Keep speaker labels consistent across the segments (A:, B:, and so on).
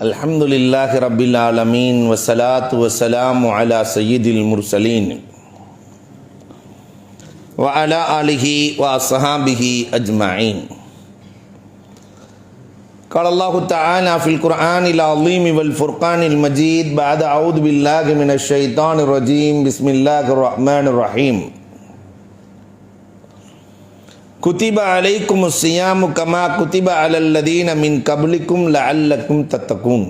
A: அல்ஹம்துலில்லாஹி ரப்பில் ஆலமீன் வஸ்ஸலாத்து வஸ்ஸலாமு அலா சய்யிதில் முர்சலீன் வ அலா ஆலிஹி வ அஸ்ஹாபிஹி அஜ்மஈன். قال الله تعالى في القرآن العظيم والفرقان المجيد بعد أعوذ بالله من الشيطان الرجيم بسم الله الرحمن الرحيم. كتب عليكم الصيام كما كتب على الذين من قبلكم لعلكم تتقون.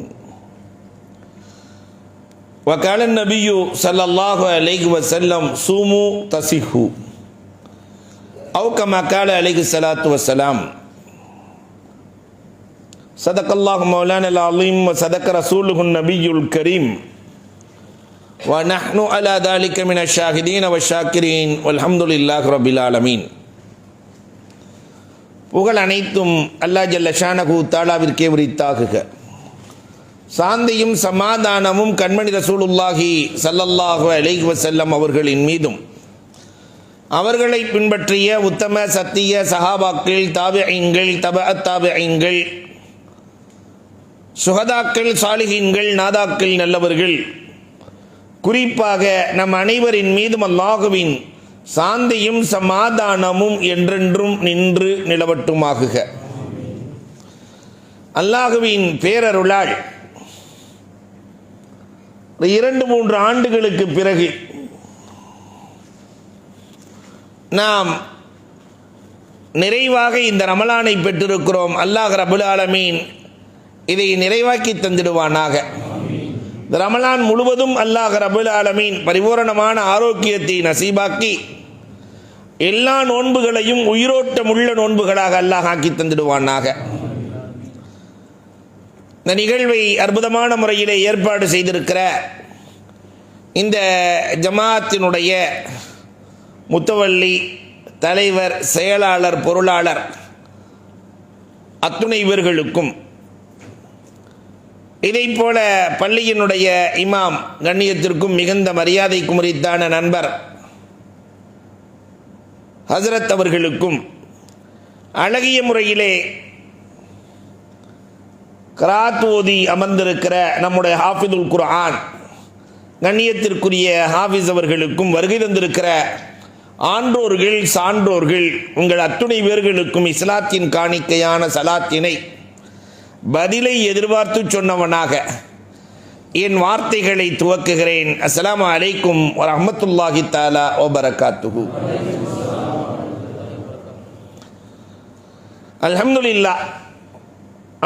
A: وقال النبي صلى الله عليه وسلم صوموا تصحوا أو كما قال عليه الصلاة والسلام. صدق الله مولانا العظيم وصدق رسوله النبي الكريم ونحن على ذلك من الشاهدين والشاكرين والحمد لله رب العالمين. புகழ் அனைத்தும் அல்லாஹ் ஜல்ல ஷானஹு தஆலாவிற்கே உரித்தாகுக. சாந்தியும் சமாதானமும் கண்மணி ரசூலுல்லாஹி ஸல்லல்லாஹு அலைஹி வஸல்லம் அவர்களின் மீதும் அவர்களை பின்பற்றிய உத்தம சத்திய சஹாபாக்கள், தாபிஈன்கள், தபஅத் தாபிஈன்கள், சுஹதாக்கள், சாலிஹீன்கள், நாதாக்கள், நல்லவர்கள், குறிப்பாக நம் அனைவரின் மீதும் அல்லாஹுவின் சாந்தியும் சமாதானமும் என்றென்றும் நின்று நிலவட்டுமாகுக. அல்லாஹுவின் பேரருளால் 2-3 ஆண்டுகளுக்கு பிறகு நாம் நிறைவாக இந்த ரமலானை பெற்றிருக்கிறோம். அல்லாஹ் ரப்புல் ஆலமீன் இதை நிறைவாக்கி தந்திடுவானாக. இந்த ரமலான் முழுவதும் அல்லாஹ் ரப்புல் ஆலமீன் பரிபூரணமான ஆரோக்கியத்தை நசீபாக்கி எல்லா நோன்புகளையும் உயிரோட்டமுள்ள நோன்புகளாக அல்லாஹ் ஆக்கி தந்திடுவானாக. இந்த நிகழ்வை அற்புதமான முறையிலே ஏற்பாடு செய்திருக்கிற இந்த ஜமாத்தினுடைய முத்தவல்லி, தலைவர், செயலாளர், பொருளாளர் அத்துணை இவர்களுக்கும், இதைப்போல பள்ளியினுடைய இமாம் கண்ணியத்திற்கும் மிகுந்த மரியாதைக்கும் உரித்தான நண்பர் ஹசரத் அவர்களுக்கும், அழகிய முறையிலே கராத் ஓதி அமர்ந்திருக்கிற நம்முடைய ஹாஃபிதுல் குர்ஆன் கண்ணியத்திற்குரிய ஹாஃபிஸ் அவர்களுக்கும், வருகை தந்திருக்கிற ஆன்றோர்கள், சான்றோர்கள், உங்கள் அத்துணை பேர்களுக்கும் இஸ்லாத்தின் காணிக்கையான சலாத்தினை பதிலை எதிர்பார்த்து சொன்னவனாக என் வார்த்தைகளை துவக்குகிறேன். அஸ்ஸலாமு அலைக்கும் வரஹ்மத்துல்லாஹி தஆலா வ பரகாத்துஹு. அல்ஹம்துலில்லாஹ்.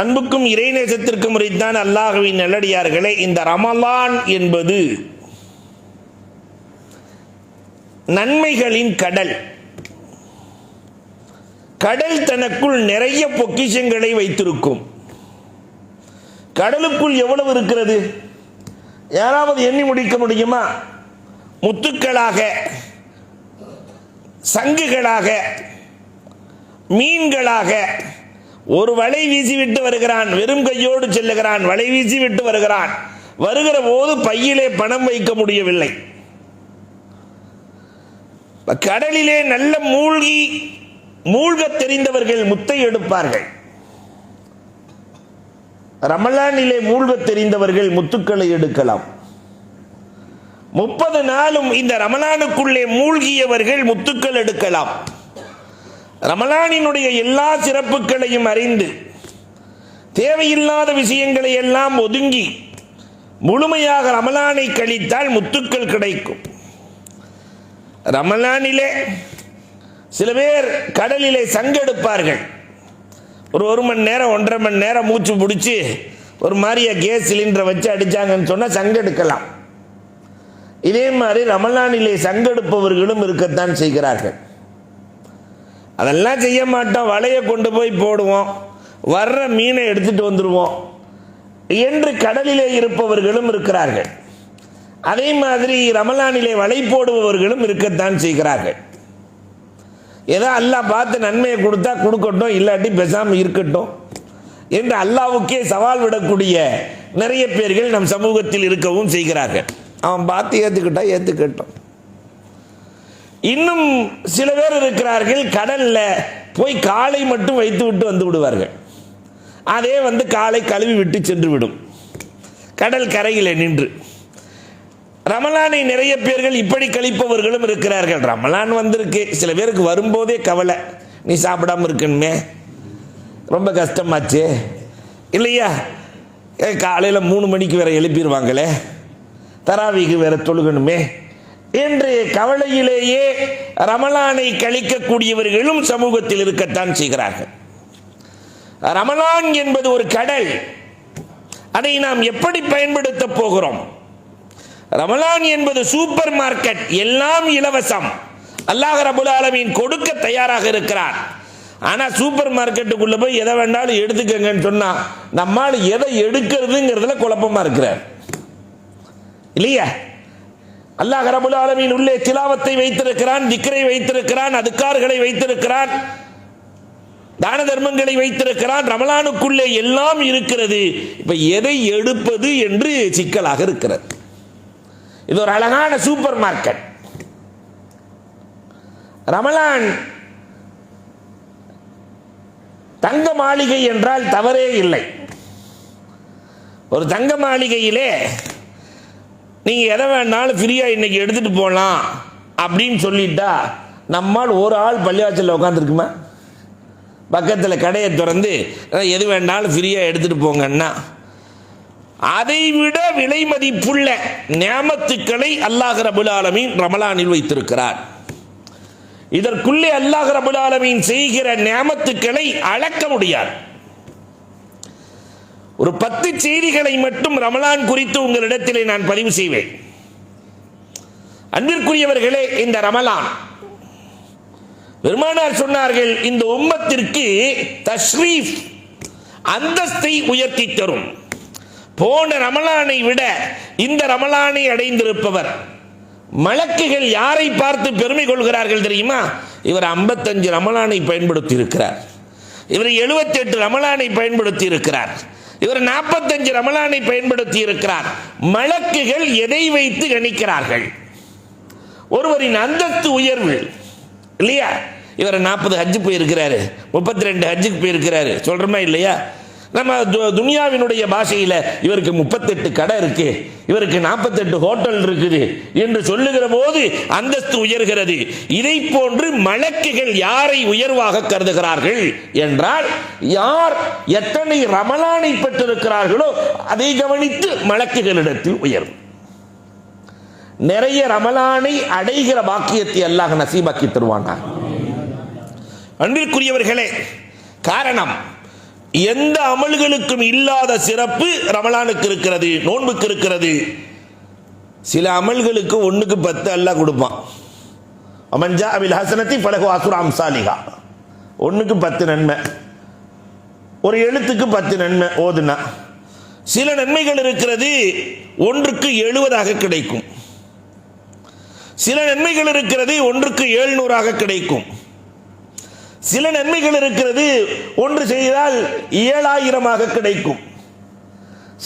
A: அன்புக்கும் இறைநேசத்திற்கும் உரித்தான அல்லாஹ்வின் நல்லடியார்களே, இந்த ரமலான் என்பது நன்மைகளின் கடல். கடல் தனக்குள் நிறைய பொக்கிஷங்களை வைத்திருக்கும். கடலுக்குள் எவ்வளவு இருக்கிறது? யாராவது எண்ணி முடிக்க முடியுமா? முத்துக்களாக, சங்குகளாக, மீன்களாக. ஒரு வலை வீசிவிட்டு வருகிறான், வெறும் கையோடு செல்லுகிறான், வலை வீசி விட்டு வருகிறான். வருகிற போது பையிலே பணம் வைக்க முடியவில்லை. கடலிலே நல்ல மூழ்க தெரிந்தவர்கள் முத்தை எடுப்பார்கள். ரமலானிலே மூழ்க தெரிந்தவர்கள் முத்துக்களை எடுக்கலாம். 30 நாளும் இந்த ரமலானுக்குள்ளே மூழ்கியவர்கள் முத்துக்கள் எடுக்கலாம். ரமலானினுடைய எல்லா சிறப்புகளையும் அறிந்து தேவையில்லாத விஷயங்களை எல்லாம் ஒதுங்கி முழுமையாக ரமலானை கழித்தால் முத்துக்கள் கிடைக்கும். ரமலானிலே சில பேர் கடலிலே சங்கெடுப்பார்கள். ஒரு மணி நேரம் 1.5 மணி நேரம் மூச்சு பிடிச்சி ஒரு மாதிரியா கேஸ் சிலிண்டரை வச்சு அடித்தாங்கன்னு சொன்னால் சங்கெடுக்கலாம். இதே மாதிரி ரமலானிலே சங்கெடுப்பவர்களும் இருக்கத்தான் செய்கிறார்கள். அதெல்லாம் செய்ய மாட்டோம், வலையை கொண்டு போய் போடுவோம், வர்ற மீனை எடுத்துட்டு வந்துடுவோம் என்று கடலிலே இருப்பவர்களும் இருக்கிறார்கள். அதே மாதிரி ரமலானிலே வலை போடுபவர்களும் இருக்கத்தான் செய்கிறார்கள். ஏதோ அல்லாஹ் பார்த்து நன்மையை கொடுத்தா கொடுக்கட்டும், இல்லாட்டி பேசாமல் இருக்கட்டும் என்று அல்லாஹ்வுக்கே சவால் விடக்கூடிய நிறைய பேர்கள் நம் சமூகத்தில் இருக்கவும் செய்கிறார்கள். அவன் பார்த்து ஏற்றுக்கிட்டா ஏற்றுக்கட்டும். இன்னும் சில பேர் இருக்கிறார்கள், கடல்ல போய் காலை மட்டும் வைத்து விட்டு வந்து விடுவார்கள். அதே காலை கழுவி விட்டு சென்று விடும். கடல் கரையில் நின்று. ரமலானை நிறைய பேர்கள் இப்படி கழிப்பவர்களும் இருக்கிறார்கள். ரமலான் வந்திருக்கு, சில பேருக்கு வரும்போதே கவலை, நீ சாப்பிடாம இருக்கணுமே, ரொம்ப கஷ்டமாச்சு இல்லையா, காலையில் 3 மணிக்கு வேற எழுப்பிடுவாங்களே, தராவிக்கு வேற தொழுகணுமே என்று கவலையிலேயே ரமலானை கழிக்கக்கூடியவர்களும் சமூகத்தில் இருக்கத்தான் செய்கிறார்கள். ரமலான் என்பது ஒரு கடல், அதை நாம் எப்படி பயன்படுத்த போகிறோம்? ரமலான் என்பது சூப்பர் மார்க்கெட், எல்லாம் இலவசம், அல்லாஹ் ரப்பல் ஆலமீன் கொடுக்க தயாராக இருக்கிறார். ஆனா சூப்பர் மார்க்கெட்டுக்குள்ள போய் எதை வேண்டாலும் எடுத்துக்கங்கன்னு சொன்னா நம்மால் எதை எடுக்கிறதுங்கிறதுல குழப்பமா இருக்கிறார் இல்லையா? அல்லாஹ் ரப்பல் ஆலமீன் உள்ளே திலாவத்தை வைத்திருக்கிறான், திக்ரை வைத்திருக்கிறான், அதுக்கார்களை வைத்திருக்கிறான், தான தர்மங்களை வைத்திருக்கிறான். ரமலானுக்குள்ளே எல்லாம் இருக்கிறது. இப்ப எதை எடுப்பது என்று சிக்கலாக இருக்கிறது. இது ஒரு அழகான சூப்பர் மார்க்கெட். ரமலான் தங்க மாளிகை என்றால் தவறே இல்லை. ஒரு தங்க மாளிகையிலே நீங்க எதை வேணாலும் ஃப்ரீயா இன்னைக்கு எடுத்துட்டு போகலாம் அப்படின்னு சொல்லிட்டா நம்மால் ஒரு ஆள் பள்ளிவாசல்ல உட்காந்துருக்குமா? பக்கத்தில் கடையை திறந்து எது வேண்டாலும் ஃப்ரீயாக எடுத்துட்டு போங்கன்னா, அதைவிட விலை மதிப்புள்ள நியாமத்துக்களை அல்லாஹ் ரப்பல் ஆலமீன் ரமலானில் வைத்திருக்கிறார். இதற்குள்ளே அல்லாஹ் ரப்பல் ஆலமீன் செய்கிற நியாமத்துக்களை அளக்க முடியாது. ஒரு 10 செய்திகளை மட்டும் ரமலான் குறித்து உங்களிடத்திலே நான் பதிவு செய்வேன். அன்பிற்குரியவர்களே, இந்த ரமலான் பெருமானார் சொன்னார்கள், இந்த உம்மத்திற்கு தஷ்ரீஃப், அந்தஸ்தை உயர்த்தி தரும். போன ரமலானை விட இந்த ரமலானை அடைந்திருப்பவர், மலக்குகள் யாரை பார்த்து பெருமை கொள்கிறார்கள் தெரியுமா? இவர் 55 ரமலானை பயன்படுத்தி இருக்கிறார், இவர் 78 ரமலானை பயன்படுத்தி இருக்கிறார், இவர் 45 ரமலானை பயன்படுத்தி இருக்கிறார். மலக்குகள் எதை வைத்து கணிக்கிறார்கள்? ஒருவரின் அந்தஸ்து உயர்வு இல்லையா? இவர் 40 ஹஜ்ஜு போயிருக்கிறாரு, 32 ஹஜ்ஜுக்கு போயிருக்கிறாரு சொல்றோமா இல்லையா? நம்ம துனியாவினுடைய பாஷையில் இவருக்கு 38 கடை இருக்கு, இவருக்கு 48 ஹோட்டல் இருக்குது என்று சொல்லுகிற போது அந்தஸ்து உயர்கிறது. இதை போன்று மலக்குகள் யாரை உயர்வாக கருதுகிறார்கள் என்றால், யார் எத்தனை ரமலானை பெற்றிருக்கிறார்களோ அதை கவனித்து மலக்குகளிடத்தில் உயர்வு. நிறைய ரமலானை அடைகிற பாக்கியத்தை அல்லாஹ் நசீபாக்கி தருவானா? அன்பிற்குரியவர்களே, காரணம் எந்த அமல்களுக்கும் இல்லாத சிறப்பு ரமலானுக்கு இருக்கிறது, நோன்புக்கு இருக்கிறது. சில அமல்களுக்கு 1க்கு 10 அல்லாஹ் கொடுப்பான். அமன்ஜா அபில் ஹசனத்தி ஃபலஹு அஸ்ரு அம்சாலிஹா, 1க்கு 10 நன்மை, ஒரு எழுத்துக்கு 10 நன்மை ஓதுனா. சில நன்மைகள் இருக்கிறது 1க்கு 70 கிடைக்கும், சில நன்மைகள் இருக்கிறது 1க்கு 700 கிடைக்கும், சில நன்மைகள் இருக்கிறது 1 செய்தால் 7000 கிடைக்கும்,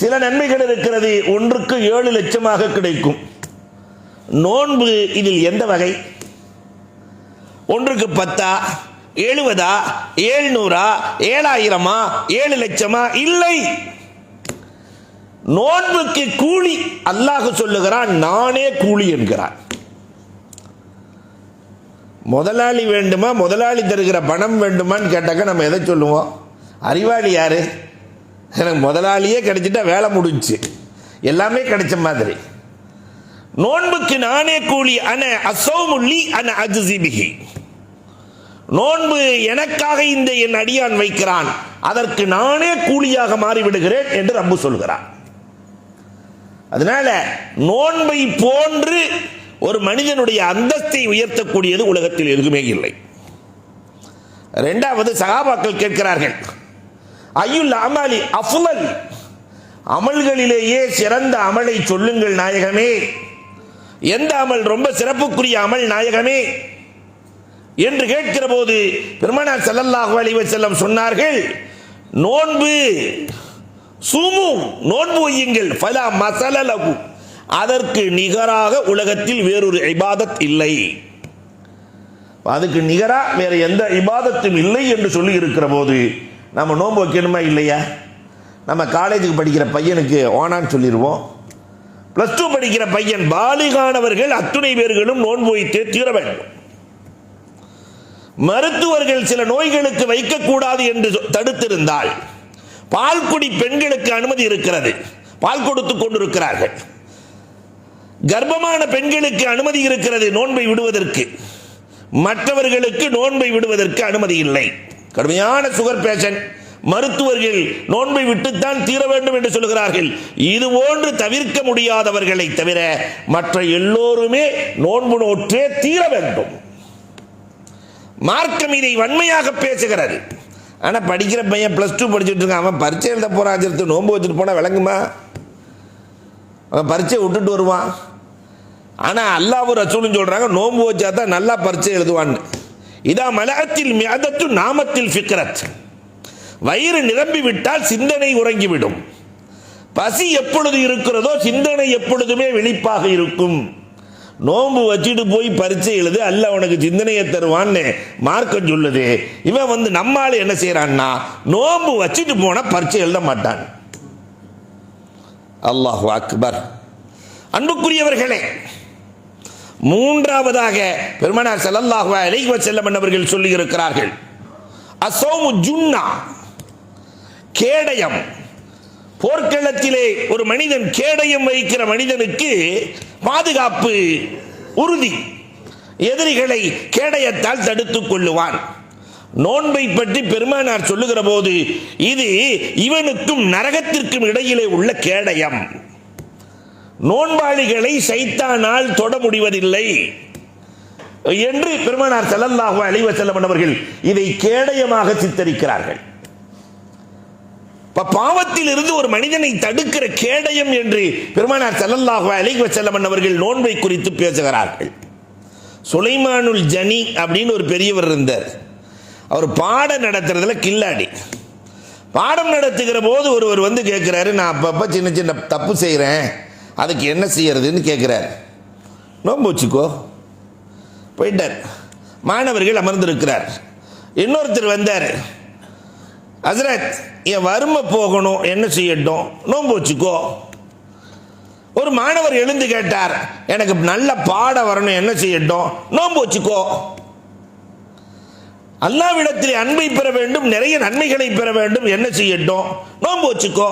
A: சில நன்மைகள் இருக்கிறது 1க்கு 7 லட்சமாக கிடைக்கும். நோன்பு இதில் எந்த வகை? 1க்கு 10, 70, 700, 7000, 7 லட்சமா? இல்லை. நோன்புக்கு கூலி அல்லாஹ் சொல்லுகிறான், நானே கூலி என்கிறான். முதலாளி வேண்டுமா, முதலாளி தருகிற பணம் வேண்டுமான்னு கேட்டாக்க நம்ம எதை சொல்லுவோம்? அறிவாளி யாரு? எனக்கு முதலாளியே கிடைச்சிட்டா வேலை முடிஞ்சு, எல்லாமே கிடைச்ச மாதிரி. நோன்புக்கு நானே கூலி, அன அசௌமுல்லி அன அஜ்ஸிபிஹி. நோன்பு எனக்காக இந்த என் அடியான் வைக்கிறான், அதற்கு நானே கூலியாக மாறிவிடுகிறேன் என்று ரப்பு சொல்கிறான். அதனால நோன்பை போன்று ஒரு மனிதனுடைய அந்தஸ்தை உயர்த்தக்கூடியது உலகத்தில் எதுவுமே இல்லை. இரண்டாவது, சஹாபாக்கள் கேட்கிறார்கள், அய்யுல் அமலி அஃலல், அமல்களிலேயே சிறந்த அமலை சொல்லுங்கள் நாயகமே, எந்த அமல் ரொம்ப சிறப்புக்குரிய அமல் நாயகமே என்று கேட்கிற போது பெருமானார் ஸல்லல்லாஹு அலைஹி வஸல்லம் சொன்னார்கள், நோன்பு. சுமு, நோன்பு வையுங்கள், ஃபலா மஸலலஹு, அதற்கு நிகராக உலகத்தில் வேறொரு இபாதத் இல்லை, அதுக்கு நிகரா வேற எந்த இபாதத்தும் இல்லை என்று சொல்லி இருக்கிற போது நம்ம நோன்பு வைக்கணுமா இல்லையா? நம்ம காலேஜுக்கு படிக்கிற பையனுக்கு ஓனான்னு சொல்லிடுவோம். +2 படிக்கிற பையன், பாலிகானவர்கள் அத்துணை பேர்களும் நோன்பு வைத்தே தீர வேண்டும். மருத்துவர்கள் சில நோய்களுக்கு வைக்கக்கூடாது என்று தடுத்திருந்தால், பால்குடி பெண்களுக்கு அனுமதி இருக்கிறது, பால் கொடுத்துக் கொண்டிருக்கிறார்கள். கர்ப்பமான பெண்களுக்கு அனுமதி இருக்கிறது நோன்பை விடுவதற்கு, மற்றவர்களுக்கு நோன்பை விடுவதற்கு அனுமதி இல்லை. கடுமையான சுகர் பேஷண்ட், மருத்துவர்கள் நோன்பை விட்டுத்தான் தீர வேண்டும் என்று சொல்கிறார்கள். இது போன்று தவிர்க்க முடியாதவர்களை தவிர மற்ற எல்லோருமே நோன்பு நோற்றே தீர வேண்டும். மார்க்கம் இதை வன்மையாக பேசுகிறது. ஆனால் படிக்கிற பையன் +2 படிச்சுட்டு இருக்கான், அவன் பரீட்சை எழுத போறான், நோன்பு வச்சுட்டு போனால் விளங்குமா? அவன் பரீட்சை விட்டுட்டு வருவான். ஆனால் அல்லாஹ்வும் ரசூலும் சொல்றாங்க, நோன்பு வச்சா தான் நல்லா பரீட்சை எழுதுவான்னு. இதா மலஅத்தில் மிஅதத்து நாமத்தில் ஃபிக்ரத், வயிறு நிரம்பி விட்டால் சிந்தனை உறங்கிவிடும். பசி எப்பொழுது இருக்கிறதோ சிந்தனை எப்பொழுதுமே விழிப்பாக இருக்கும். நோன்பு வச்சுட்டு போய் பரீட்சை எழுது, அல்லாஹ் உனக்கு சிந்தனையை தருவான்னு மார்க்கம் சொல்லுது. இவன் நம்மால் என்ன செய்யறான்னா, நோன்பு வச்சுட்டு போன பரீட்சை எழுத மாட்டான். அல்லாஹு அக்பர். அன்புக்குரியவர்களே, மூன்றாவதாக பெருமானார் ஸல்லல்லாஹு அலைஹி வஸல்லம் அவர்கள் சொல்லி இருக்கிறார்கள், அஸௌமு ஜுன்னா, கேடயம். போர்க்களத்திலே ஒரு மனிதன் கேடயம் வைக்கிற மனிதனுக்கு பாதுகாப்பு உறுதி, எதிரிகளை கேடயத்தால் தடுத்துக் கொள்ளுவான். நோன்பை பற்றி பெருமானார் சொல்லுகிற போது, இது இவனுக்கும் நரகத்திற்கும் இடையிலே உள்ள கேடயம். நோன்பாளிகளை சைத்தானால் தொட முடிவதில்லை என்று பெருமானார் ஸல்லல்லாஹு அலைஹி வஸல்லம் அவர்கள் இதை கேடயமாக சித்தரிக்கிறார்கள். பாவத்தில் இருந்து ஒரு மனிதனை தடுக்கிற கேடயம் என்று பெருமானார் ஸல்லல்லாஹு அலைஹி வஸல்லம் அவர்கள் நோன்பை குறித்து பேசுகிறார்கள். சுலைமானுல் ஜனி அப்படின்னு ஒரு பெரியவர் இருந்தார். அவர் பாடம் நடத்துறதுல கில்லாடி. பாடம் நடத்துகிற போது ஒருவர் கேட்கிறாரு, நான் அப்பப்போ சின்ன சின்ன தப்பு செய்கிறேன், அதுக்கு என்ன செய்யறதுன்னு கேட்கிறார். நோன்பு வச்சுக்கோ போயிட்டார். மாணவர்கள் அமர்ந்திருக்கிறார். இன்னொருத்தர் வந்தார், ஹஸ்ரத் என் வறுமை போகணும், என்ன செய்யட்டும்? நோன்பு வச்சுக்கோ. ஒரு மாணவர் எழுந்து கேட்டார், எனக்கு நல்ல பாட வரணும், என்ன செய்யட்டும்? நோன்பு வச்சுக்கோ. அல்லாஹ்விடத்தில் அன்பை பெற வேண்டும், நிறைய நன்மைகளை பெற வேண்டும், என்ன செய்யட்டும்? நோன்பு வச்சுக்கோ.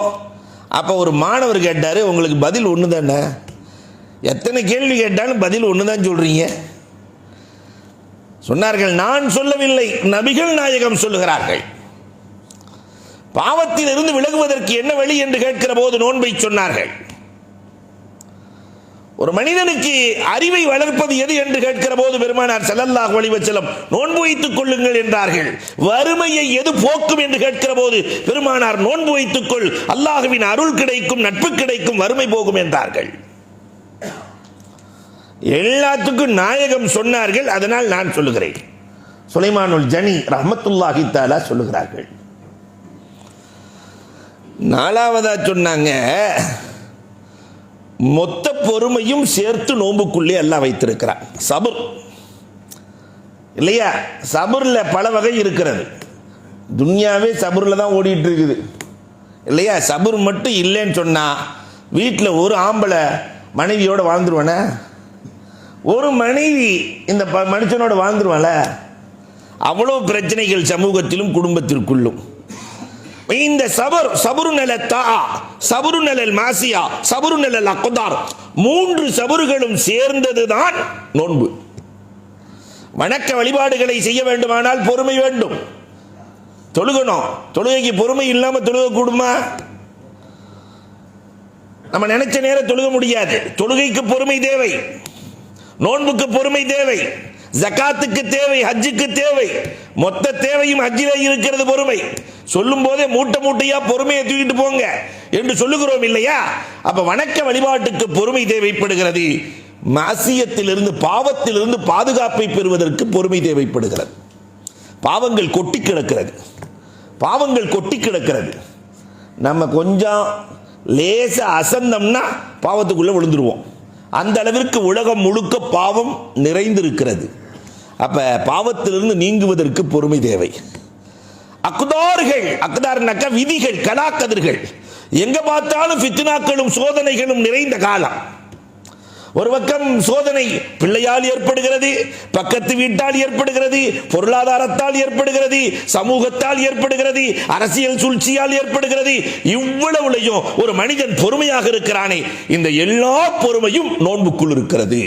A: அப்போ ஒரு மாணவர் கேட்டார், உங்களுக்கு பதில் ஒன்று தானே? எத்தனை கேள்வி கேட்டாலும் பதில் ஒன்று தான் சொல்றீங்க. சொன்னார்கள், நான் சொல்லவில்லை, நபிகள் நாயகம் சொல்லுகிறார்கள். பாவத்தில் இருந்து விலகுவதற்கு என்ன வழி என்று கேட்கிற போது நோன்பை சொன்னார்கள். ஒரு மனிதனுக்கு அறிவை வளர்ப்பது எது என்று கேட்கிற போது பெருமானார் ஸல்லல்லாஹு அலைஹி வஸல்லம் நோன்பு வைத்துக் கொள்ளுங்கள் என்றார்கள். வறுமையை எது போக்கும் என்று கேட்கிற போது பெருமானார் நோன்பு வைத்துக்கொள், அல்லாஹ்வின் அருள் கிடைக்கும், நட்பு கிடைக்கும், வறுமை போகும் என்றார்கள். எல்லாத்துக்கும் நாயகம் சொன்னார்கள், அதனால் நான் சொல்லுகிறேன். சுலைமானுல் ஜனி ரஹ்மத்துல்லாஹி தஆலா சொல்லுகிறார்கள். நாலாவதா சொன்னாங்க, மொத்த பொறுமையும் சேர்த்து நோன்புக்குள்ளே அல்லாஹ் வைத்திருக்கிறார். சபுர் இல்லையா? சபுர்ல பல வகை இருக்கிறது. துன்யாவே சபுர்ல தான் ஓடிட்டு இருக்குது இல்லையா? சபுர் மட்டும் இல்லைன்னு சொன்னா வீட்டில் ஒரு ஆம்பளை மனைவியோட வாழ்ந்துருவானே? ஒரு மனைவி இந்த மனுஷனோட வாழ்ந்துருவான்ல? அவ்வளோ பிரச்சனைகள் சமூகத்திலும் குடும்பத்திற்குள்ளும். இந்த சபரு நல தா, சபரு நலல் மாசியா, சபரு நலல் அக்தார், மூன்று சபறுகளும் சேர்ந்ததுதான் நோன்பு. வணக்க வழிபாடுகளை செய்ய வேண்டுமானால் பொறுமை வேண்டும், தொழுகணும். தொழுகைக்கு பொறுமை இல்லாம தொழுக கூடுமா? நம்ம நினைச்ச நேரம் தொழுக முடியாது. தொழுகைக்கு பொறுமை தேவை, நோன்புக்கு பொறுமை தேவை, ஜகாத்துக்கு தேவை, ஹஜ்ஜுக்கு தேவை. மொத்த தேவையும் ஹஜ்ஜிலே இருக்கிறது பொறுமை. சொல்லும் போதே மூட்டை மூட்டையா பொறுமையை தூக்கிட்டு போங்க என்று சொல்லுகிறோம் இல்லையா? அப்ப வணக்க வழிபாட்டுக்கு பொறுமை தேவைப்படுகிறது. மாசியத்திலிருந்து, பாவத்திலிருந்து பாதுகாப்பை பெறுவதற்கு பொறுமை தேவைப்படுகிறது. பாவங்கள் கொட்டி கிடக்கிறது, பாவங்கள் கொட்டி கிடக்கிறது. நம்ம கொஞ்சம் லேச அசந்தம்னா பாவத்துக்குள்ள விழுந்துருவோம். அந்த அளவிற்கு உலகம் முழுக்க பாவம் நிறைந்திருக்கிறது. அப்ப பாவத்திலிருந்து நீங்குவதற்கு பொறுமை தேவை. அக்தார்கள், அக்தார்னாக்க விதிகள், கலாக்கதிர்கள், எங்க பார்த்தாலும் ஃபித்னாக்களும் சோதனைகளும் நிறைந்த காலம். ஒரு பக்கம் சோதனை பிள்ளையால் ஏற்படுகிறது, பக்கத்து வீட்டால் ஏற்படுகிறது, பொருளாதாரத்தால் ஏற்படுகிறது, சமூகத்தால் ஏற்படுகிறது, அரசியல் சூழ்ச்சியால் ஏற்படுகிறது. இவ்வளவுலையும் ஒரு மனிதன் பொறுமையாக இருக்கிறானே, இந்த எல்லா பொறுமையும் நோன்புக்குள் இருக்கிறது.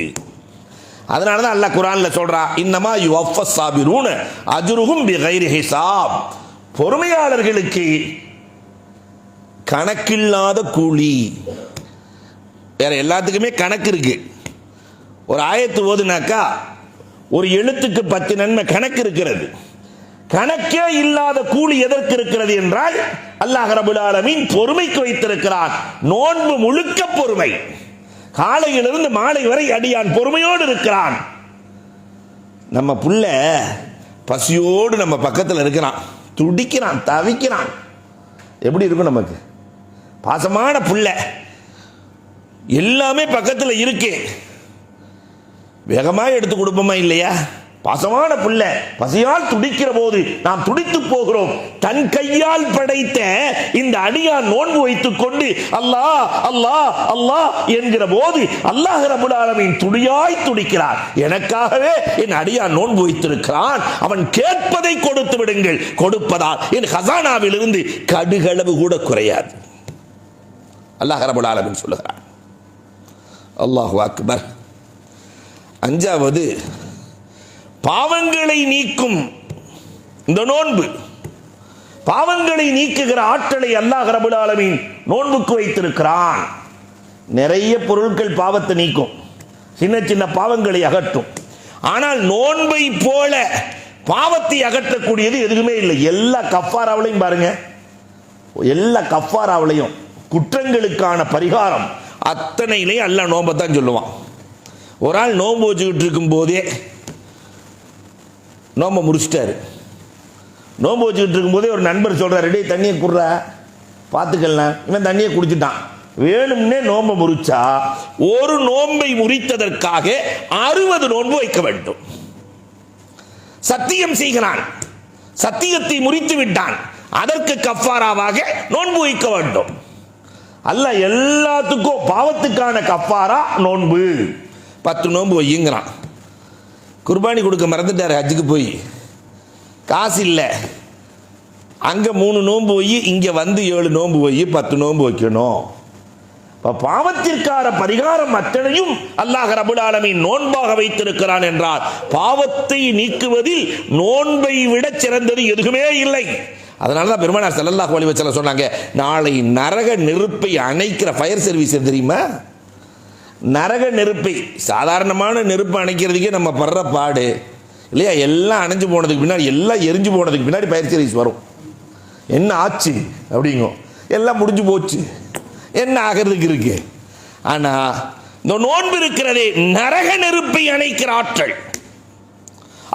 A: அதனாலதான் அல்லாஹ் குர்ஆன்ல சொல்றான், இன்னமா யுவஃபஸ் சாபிரூன அஜ்ருஹும் பிகைரி ஹிசாப். பொறுமையாளர்களுக்கு கணக்கில்லாத கூலி. வேற எல்லாத்துக்குமே கணக்கு இருக்கு. ஒரு ஆயத்து ஓதுனாக்கா ஒரு எழுத்துக்கு 10 நன்மை கணக்கு இருக்கிறது. கணக்கே இல்லாத கூலி எதற்கு இருக்கிறது என்றால் அல்லாஹ் ரப்பல் ஆலமீன் பொறுமைக்கு வைத்திருக்கிறான். நோன்பு முழுக்க பொறுமை. காலையிலிருந்து மாலை வரை அடியான் பொறுமையோடு இருக்கிறான். நம்ம புள்ள பசியோடு நம்ம பக்கத்தில் இருக்கிறான், துடிக்கிறான், தவிக்கிறான். எப்படி இருக்கும் நமக்கு? பாசமான புள்ள, எல்லாமே பக்கத்தில் இருக்கு, வேகமாக எடுத்து கொடுப்போமா இல்லையா? பாசமான புள்ள பசியால் துடிக்கிற போது நாம் துடித்து போகிறோம். தன் கையால் படைத்த இந்த அடியான் நோன்பு வைத்துக் கொண்டு அல்லாஹ் அல்லாஹ் அல்லாஹ் என்கிற போது அல்லாஹ் ரப்பல் ஆலமீன் துடியாய் துடிக்கிறார். எனக்காகவே என் அடியான் நோன்பு வைத்திருக்கிறான், அவன் கேட்பதை கொடுத்து விடுங்கள், கொடுப்பதால் என் ஹசானாவில் இருந்து கடுகளவு கூட குறையாது. அல்லாஹ் ரப்பல் ஆலமீன் சொல்லுகிறார். அல்லாஹு அக்பர். அஞ்சாவது, பாவங்களை நீக்கும் இந்த நோன்பு. பாவங்களை நீக்குகிற ஆற்றலை அல்லாஹ் ரப்பல் ஆலமீன் நோன்புக்கு வைத்திருக்கிறான். நிறைய பொருட்கள் பாவத்தை நீக்கும், சின்ன சின்ன பாவங்களை அகற்றும். ஆனால் நோன்பை போல பாவத்தை அகற்றக்கூடியது எதுவுமே இல்லை. எல்லா கஃபாராவிலையும் பாருங்க, எல்லா கஃபாராவிலையும் குற்றங்களுக்கான பரிகாரம் அத்தனையிலையும் அல்லாஹ் நோன்பை தான் சொல்லுவான். ஒரு ஆள் நோன்பு வச்சுக்கிட்டு இருக்கும் போதே நோன்பை முடிச்சிட்டாரு. நோன்பு வச்சுக்கிட்டு இருக்கும் போதே ஒரு நண்பர் சொல்றாரு, டேய் தண்ணியை குடுற பார்த்துக்கலாம். இவன் தண்ணியை குடிச்சிட்டான். வேணும்னே நோன்பை முறிச்சா ஒரு நோன்பை முறித்ததற்காக 60 நோன்பு வைக்க வேண்டும். சத்தியம் செய்கிறான், சத்தியத்தை முறித்து விட்டான், அதற்கு கஃபாராவாக நோன்பு வைக்க வேண்டும். அல்லாஹ் எல்லாத்துக்கும் பாவத்துக்கான கஃபாரா நோன்பு. 10 நோன்பு வையுங்கிறான். குர்பானி கொடுக்க மறந்துட்டாரு, ஹஜ்ஜுக்கு போய் காசு இல்லை, அங்கே 3 நோன்பு வை, இங்கே வந்து 7 நோன்பு வை, 10 நோன்பு வைக்கணும். பாவத்திற்கான பரிகாரம் அத்தனையும் அல்லாஹ் ரப்பல் ஆலமீன் நோன்பாக வைத்திருக்கிறான் என்றால் பாவத்தை நீக்குவதில் நோன்பை விட சிறந்தது எதுவுமே இல்லை. அதனாலதான் பெருமானார் ஸல்லல்லாஹு அலைஹி வஸல்லம் சொன்னாங்க, நாளை நரக நெருப்பை அணைக்கிற ஃபயர் சர்வீஸ் தெரியுமா? நரக நெருப்பை, சாதாரணமான நெருப்பு அணைக்கிறதுக்கே நம்ம படுற பாடு இல்லையா? எல்லாம் அணைஞ்சு போனதுக்கு பின்னாடி, எல்லாம் எரிஞ்சு போனதுக்கு பின்னாடி ஃபயர் சர்வீஸ் வரும். என்ன ஆச்சு அப்படிங்கும், எல்லாம் முடிஞ்சு போச்சு, என்ன ஆகிறதுக்கு இருக்கு. ஆனா இந்த நோன்பு இருக்கிறதே நரக நெருப்பை அணைக்கிற ஆற்றல்.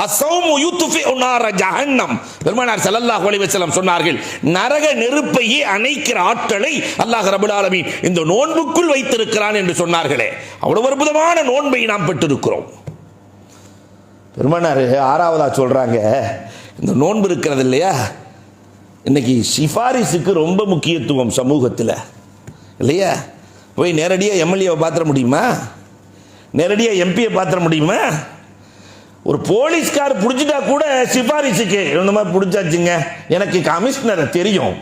A: அஸ்ஸௌமு யுத்ஃபிஉ நார ஜஹன்னம். பெருமானார் ஸல்லல்லாஹு அலைஹி வஸல்லம் சொன்னார்கள், நரக நெருப்பையே அணைக்கிற ஆற்றலை அல்லாஹ் ரப்பல் ஆலமீன் இந்த நோன்புக்குள் வைத்திருக்கிறான் என்று சொன்னார்களே, அவ்வளவு அற்புதமான நோன்பை நாம் பெற்றிருக்கிறோம். பெருமானார் 6வதா சொல்றாங்க, இந்த நோன்பு இருக்கிறது இல்லையா, இன்னைக்கு சிபாரிசுக்கு ரொம்ப முக்கியத்துவம் சமூகத்தில் இல்லையா? போய் நேரடியாக எம்எல்ஏவை பார்த்துட முடியுமா? நேரடியாக எம்பியை பார்த்துட முடியுமா? ஒரு போலீஸ்கார் பிடிச்சிட்டா கூட சிபாரிசுக்கு இந்த மாதிரி பிடிச்சாச்சுங்க, எனக்கு கமிஷனரை தெரியும்,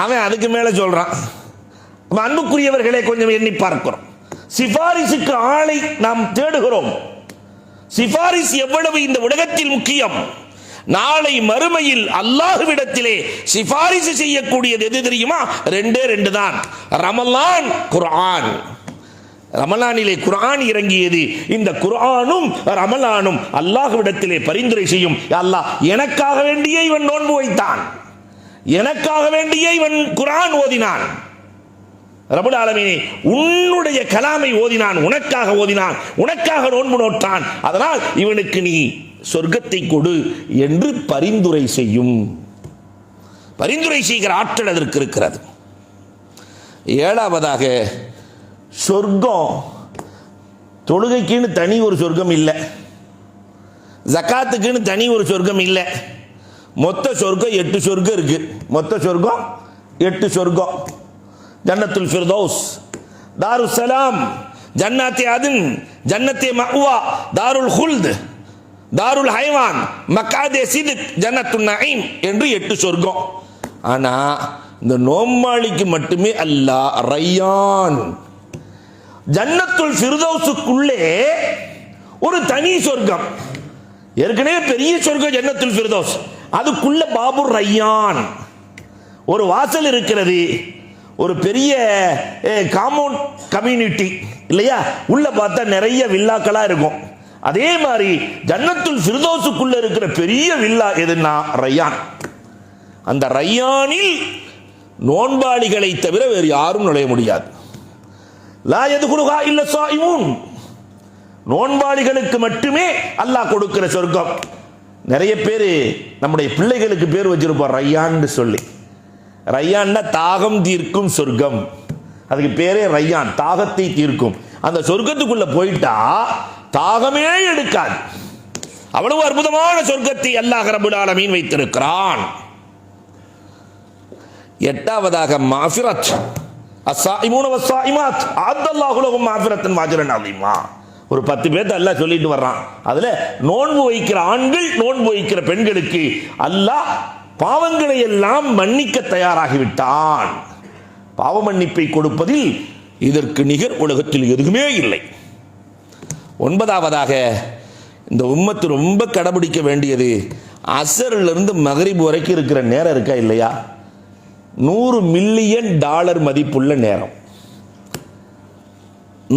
A: அவன் அதுக்கு மேலே சொல்றான். அன்புக்குரியவர்களை கொஞ்சம் எண்ணி பார்க்கிறோம். சிபாரிசுக்கு ஆளை நாம் தேடுகிறோம். சிபாரிசு எவ்வளவு இந்த உலகத்தில் முக்கியம். நாளை மறுமையில் அல்லாஹ்விடத்திலே சிபாரிசு செய்யக்கூடியது எது தெரியுமா? 2 தான், ரமலான், குர்ஆன். ரமலானிலே குர்ஆன் இறங்கியது. இந்த குர்ஆனும் ரமலானும் அல்லாஹ்விடத்திலே பரிந்துரை செய்யும். அல்லாஹ், எனக்காக வேண்டியே இவன் நோன்பு வைத்தான், எனக்காக வேண்டியே இவன் குர்ஆன் ஓதினான். ரப்பல் ஆலமீனே, உன்னுடைய கலாமை ஓதினான், உனக்காக ஓதினான், உனக்காக நோன்பு நோட்டான், அதனால் இவனுக்கு நீ சொர்க்கத்தை கொடு என்று பரிந்துரை செய்யும். பரிந்துரை செய்கிற ஆற்றல் அதற்கு இருக்கிறது. 7வதாக, சொர்க்கம், தொழுகைக்குன்னு தனி ஒரு சொர்க்கம் இல்லை, ஜகாத்துக்குன்னு தனி ஒரு சொர்க்கம் இல்லை. மொத்த சொர்க்கம் 8 சொர்க்கம் இருக்கு. மொத்த சொர்க்கம் 8 சொர்க்கம். ஜன்னத்துல் ஃபிர்தௌஸ், தாருஸ் சலாம், ஜன்னத்தே அதன், ஜன்னத்தே மஅவா, தாருல் ஹுல்த், தாருல் ஹைவான், மக்காதே சித்க், ஜன்னத்துன் நஈம் என்று 8 சொர்க்கம். ஆனா இந்த நோம்பாளிக்கு மட்டுமே அல்லாஹ் ரையான், ஜன்னத்துல் ஃபிர்தௌஸுக்குள்ளே ஒரு தனி சொர்க்கம். ஏற்கனவே பெரிய சொர்க்கம் ஜன்னத்துல் ஃபிர்தௌஸ், அதுக்குள்ள பாபு ரையான் ஒரு வாசல் இருக்கிறது. ஒரு பெரிய காம்பவுண்ட் கம்யூனிட்டி இல்லையா, உள்ள பார்த்தா நிறைய வில்லாக்களா இருக்கும். அதே மாதிரி ஜன்னத்துல் ஃபிர்தௌஸுக்குள்ள இருக்கிற பெரிய வில்லா எதுன்னா ரையான். அந்த ரையானில் நோன்பாளிகளை தவிர வேறு யாரும் நுழைய முடியாது. லா யதுகுலுஹா இல்ல ஸாயிமூன், நோன்பாளிகளுக்கு மட்டுமே அல்லாஹ் கொடுக்கிற சொர்க்கம். நிறைய பேர் நம்முடைய பிள்ளைகளுக்கு பேர் வச்சிருப்போம் ரையான்னு சொல்லி. ரையான்னா தாகம் தீர்க்கும் சொர்க்கம், அதுக்கு பேரே ரையான், தாகத்தை தீர்க்கும். அந்த சொர்க்கத்துக்குள்ள போயிட்டா தாகமே எடுக்காது. அவ்வளவு அற்புதமான சொர்க்கத்தை அல்லாஹ் ரப்பல் ஆலமீன் வைத்திருக்கிறான். 8வதாக மாஃபிரத், அஸ்ஸாயிமூன வஸ்ஸாயிமாத் அஅத்தல்லாஹு லஹும் மாஃபிரத்தன் வஅஜ்ரன் அஸீமா. ஒரு 10 பேர்த்த அல்லாஹ் சொல்லிட்டு வர்றான். அதுல நோன்பு வைக்கிற ஆண்கள், நோன்பு வைக்கிற பெண்களுக்கு அல்லாஹ் பாவங்களை எல்லாம் மன்னிக்க தயாராகிவிட்டான். பாவ மன்னிப்பை கொடுப்பதில் இதற்கு நிகர் உலகத்தில் எதுவுமே இல்லை. 9வதாக இந்த உம்மத்து ரொம்ப கடைபிடிக்க வேண்டியது அசரிலிருந்து மகரிப் வரைக்கும் இருக்கிற நேரம் இருக்கா இல்லையா, $100 மில்லியன் மதிப்புள்ள நேரம்.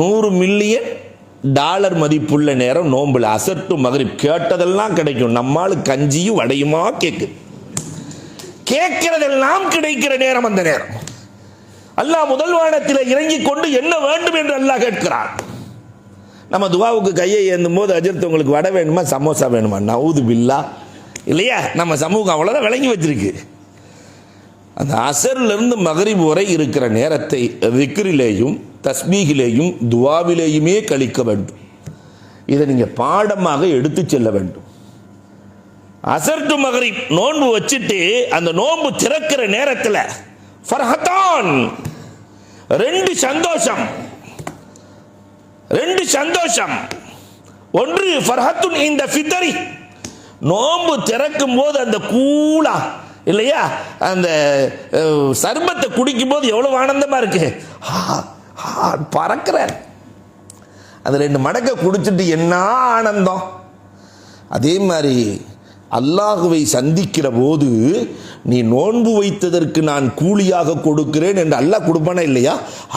A: $100 மில்லியன் மதிப்புள்ள நேரம் நோம்புல அசர் டு மகரிப். கேட்டதெல்லாம் கிடைக்கும். நம்மால் கஞ்சியும் வடையுமா கேட்கிறதெல்லாம் கிடைக்கிற நேரம் அந்த நேரம். அல்லாஹ் முதல் வானத்தில் இறங்கிக் கொண்டு என்ன வேண்டும் என்று அல்லாஹ் கேட்கிறான். நம்ம துவாவுக்கு கையை ஏந்தும் போது அஜர்த்து உங்களுக்கு வடை வேணுமா சமோசா வேணுமா, நவுது பில்லா இல்லையா, நம்ம சமூகம் அவ்வளோதான் விளங்கி வச்சிருக்கு. அந்த அசரிலிருந்து மகரிப் வரை இருக்கிற நேரத்தை திக்ரிலேயும் தஸ்பீகிலேயும் துவாவிலேயுமே கழிக்க வேண்டும். இதை நீங்கள் பாடமாக எடுத்து செல்ல வேண்டும். அசர் டு மகரிப் நோன்பு வச்சுட்டு அந்த நோன்பு திறக்கிற நேரத்தில் ஃபர்ஹத்தான், 2 சந்தோஷம். ஒன்று ஃபர்ஹத்துன் இந்த ஃபித்ரி, நோன்பு திறக்கும் போது அந்த கூலா இல்லையா, அந்த சர்பத்தை குடிக்கும் போது எவ்வளவு ஆனந்தமா இருக்கு, பறக்கிற அந்த 2 மடக்கை குடிச்சிட்டு என்ன ஆனந்தம். அதே மாதிரி அல்லாஹுவை சந்திக்கிற போது நீ நோன்பு வைத்ததற்கு நான் கூலியாக கொடுக்கிறேன் என்று அல்லாஹ் கொடுப்பானா இல்லையா,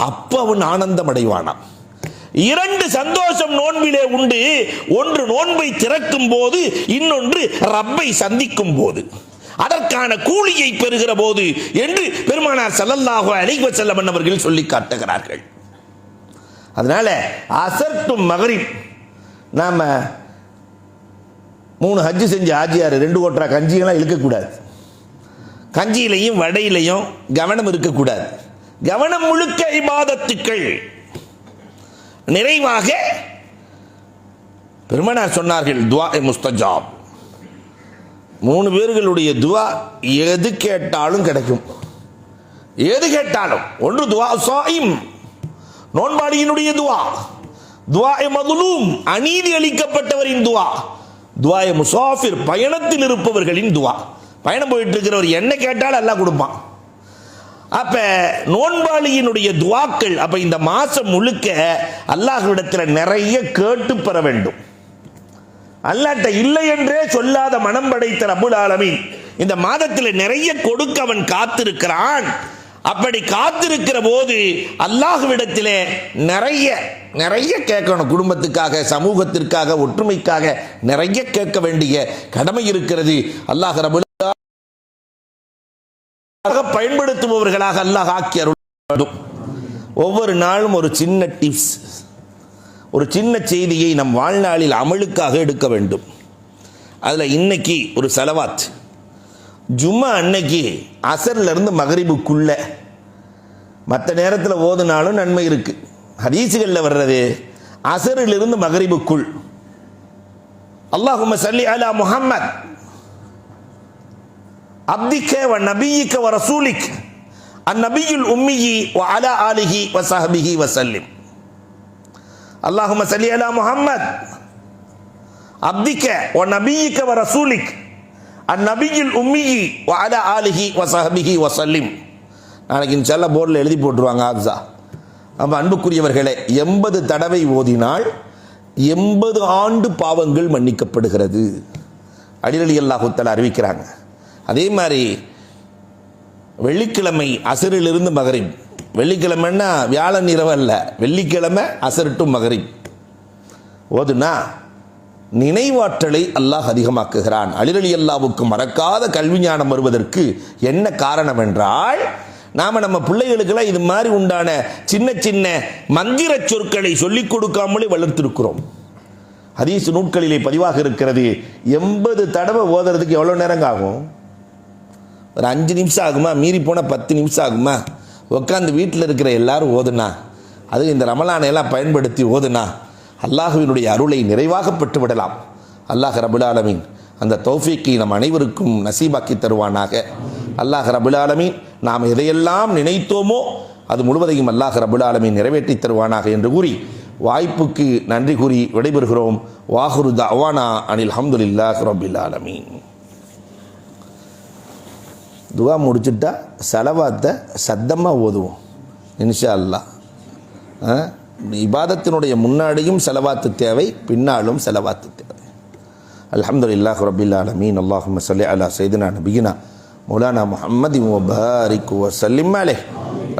A: அப்ப அவன் ஆனந்தம் அடைவானா. 2 சந்தோஷம் நோன்பிலே உண்டு. ஒன்று நோன்பை திறக்கும் போது, இன்னொன்று ரப்பை சந்திக்கும் போது, அதற்கான கூலியை பெறுகிற போது என்று பெருமானார் ஸல்லல்லாஹு அலைஹி வஸல்லம் அவர்கள் சொல்லி காட்டுகிறார்கள். அதனால அசர் டு மகரிப் நாம 3 ஹஜ்ஜு செஞ்ச ஆஜியார் 2 கோட்டரா கஞ்சியெல்லாம் இழுக்கக்கூடாது. கஞ்சியிலையும் வடையிலையும் கவனம் இருக்கக்கூடாது. கவனம் முழுக்க இபாதத்துக்கள். நிறைவாக பெருமானார் சொன்னார்கள் துஆ முஸ்தஜாப். 3 பேர்களுடைய துவா எது கேட்டாலும் கிடைக்கும். எது கேட்டாலும். ஒன்று துஆ ஸாயிம், நோன்பாளியினுடைய துவா. துஆ மதுலூம், அநீதி அளிக்கப்பட்டவரின் துவா. துஆ முசாஃபிர், பயணத்தில் இருப்பவர்களின் துவா. பயணம் போயிட்டு இருக்கிறவர் என்ன கேட்டாலும் அல்லாஹ் கொடுப்பான். அப்ப நோன்பாளியினுடைய துவாக்கள். அப்ப இந்த மாசம் முழுக்க அல்லாஹ்விடத்தில் நிறைய கேட்டு பெற வேண்டும். அல்லாஹ்ட்ட இல்லை என்றே சொல்லாத மனம் படைத்த ரப்புல் ஆலமீன் இந்த மாதத்தில் நிறைய கொடுக்க அவன் காத்திருக்கிறான். அப்படி காத்திருக்கிற போது அல்லாஹ்விடத்திலே நிறைய கேட்கணும். குடும்பத்துக்காக, சமூகத்திற்காக, ஒற்றுமைக்காக நிறைய கேட்க வேண்டிய கடமை இருக்கிறது. அல்லாஹ் ரப்புல் பயன்படுத்துபவர்களாக அல்லாஹ் ஆக்கி அருள் வேண்டும். ஒவ்வொரு நாளும் ஒரு சின்ன டிப்ஸ், ஒரு சின்ன செய்தியை நம் வாழ்நாளில் அமலுக்காக எடுக்க வேண்டும். அதில் இன்னைக்கு ஒரு சலவாத். ஜும்மா அன்னைக்கு அசர்ல இருந்து மகரிபுக்குள்ள, மற்ற நேரத்தில் ஓதுனாலும் நன்மை இருக்கு. ஹதீசுகளில் வர்றது அசரிலிருந்து மகரிபுக்குள். அல்லாஹும்ம ஸல்லி அலா முஹம்மத் அப்திக வ நபியிக வ ரசூலிக் அந்நபியுல் உம்மியி வ அலா ஆலிஹி வ ஸஹ்பிஹி வஸல்லிம். அல்லாஹும்ம ஸல்லி அலா முஹம்மத் அப்திக வ நபியிக வ ரசூலிக் அந்நபியுல் உம்மியி வ அலா ஆலிஹி வ ஸஹ்பிஹி வஸல்லிம். நாளைக்கு இன்ஷால்லா போர்டில் எழுதி போட்டுருவாங்க ஆப்ஸா. அப்போ அன்புக்குரியவர்களே, 80 தடவை ஓதினால் 80 ஆண்டு பாவங்கள் மன்னிக்கப்படுகிறது. அலி ரலியல்லாஹு தஆலா அறிவிக்கிறாங்க. அதே மாதிரி வெள்ளிக்கிழமை அசரிலிருந்து மகரிப், வெள்ளிக்கிழமைன்னா வியாழன் இரவு அல்ல, வெள்ளிக்கிழமை அசர் டு மகரிப் ஓதுனா நினைவாற்றலை அல்லாஹ் அதிகமாக்குகிறான். அலி ரலியல்லாஹுவுக்கு மறக்காத கல்வி ஞானம் வருவதற்கு என்ன காரணம் என்றால், நாம் நம்ம பிள்ளைகளுக்கெல்லாம் இது மாதிரி உண்டான சின்ன சின்ன மந்திர சொற்களை சொல்லிக் கொடுக்காமலே வளர்த்திருக்கிறோம். ஹதீஸ் நூட்களிலே பதிவாக இருக்கிறது, 80 தடவை ஓதுறதுக்கு எவ்வளோ நேரங்க ஆகும்? ஒரு 5 நிமிஷம் ஆகுமா? மீறி போனால் 10 நிமிஷம் ஆகுமா? உட்காந்து வீட்டில் இருக்கிற எல்லாரும் ஓதுனா, அது இந்த ரமலானையெல்லாம் பயன்படுத்தி ஓதுனா அல்லாஹுவினுடைய அருளை நிறைவாக பெற்று விடலாம். அல்லாஹ் ரபுல் ஆலமீன் அந்த தௌஃபீக்கை நம் அனைவருக்கும் நசீபாக்கி தருவானாக. அல்லாஹ் ரபுல் ஆலமீன் நாம் எதையெல்லாம் நினைத்தோமோ அது முழுவதையும் அல்லாஹ் ரபுல் ஆலமீன் நிறைவேற்றி தருவானாக என்று கூறி வாய்ப்புக்கு நன்றி கூறி விடைபெறுகிறோம். வாஹுரு தஅவானா அனில் ஹம்துலில்லாஹி ரப்பில் ஆலமீன். துவா முடிச்சுட்டா சலவாத்தை சத்தமாக ஓதுவோம் இன்ஷா அல்லாஹ். இபாதத்தினுடைய முன்னாடியும் செலவாத்து தேவை, பின்னாலும் செலவாத்து தேவை. அல்ஹம்துலில்லாஹி ரப்பில் ஆலமீன். அல்லாஹும்ம ஸல்லி அலா சய்யிதினா நபியினா மௌலானா முஹம்மதின் வ பாரிக் வ ஸல்லிம் அலைஹி.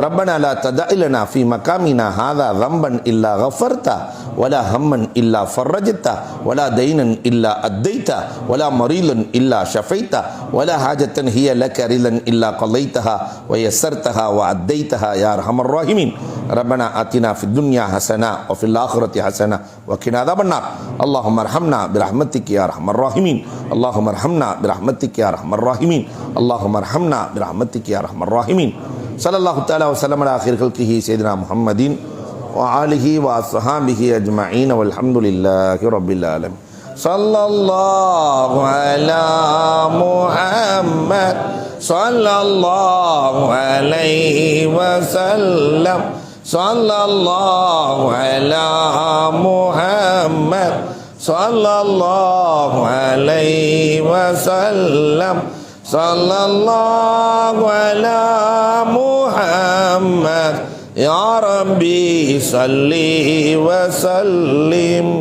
A: ربنا لا تدع لنا في مقامنا هذا ذنبا إلا غفرته ولا هما إلا فرجته ولا دينا إلا أديته ولا مريضا إلا شفيته ولا حاجة هي لك رضا إلا قضيتها ويسرتها وأديتها يا أرحم الراحمين. ربنا آتنا في الدنيا حسنة وفي الآخرة حسنة وقنا عذاب النار. اللهم ارحمنا برحمتك يا أرحم الراحمين. اللهم ارحمنا برحمتك يا أرحم الراحمين. اللهم ارحمنا برحمتك يا أرحم الراحمين. ஸல்லல்லாஹு தஆலா வஸல்லம் அலா ஆகிர் கல்கிஹி சய்யிதினா முஹம்மதின் வ ஆலிஹி வ அஸ்ஹாபிஹி அஜ்மஈன் வல்ஹம்துலில்லாஹி ரப்பில் ஆலமீன். ஸல்லல்லாஹு அலா முஹம்மத் ஸல்லல்லாஹு அலைஹி வஸல்லம். ஸல்லல்லாஹு அலா முஹம்மத் ஸல்லல்லாஹு அலைஹி வஸல்லம். சல்லல்லாஹு அலா முஹம்மத் யா ரப்பி ஸல்லி வ ஸல்லிம்.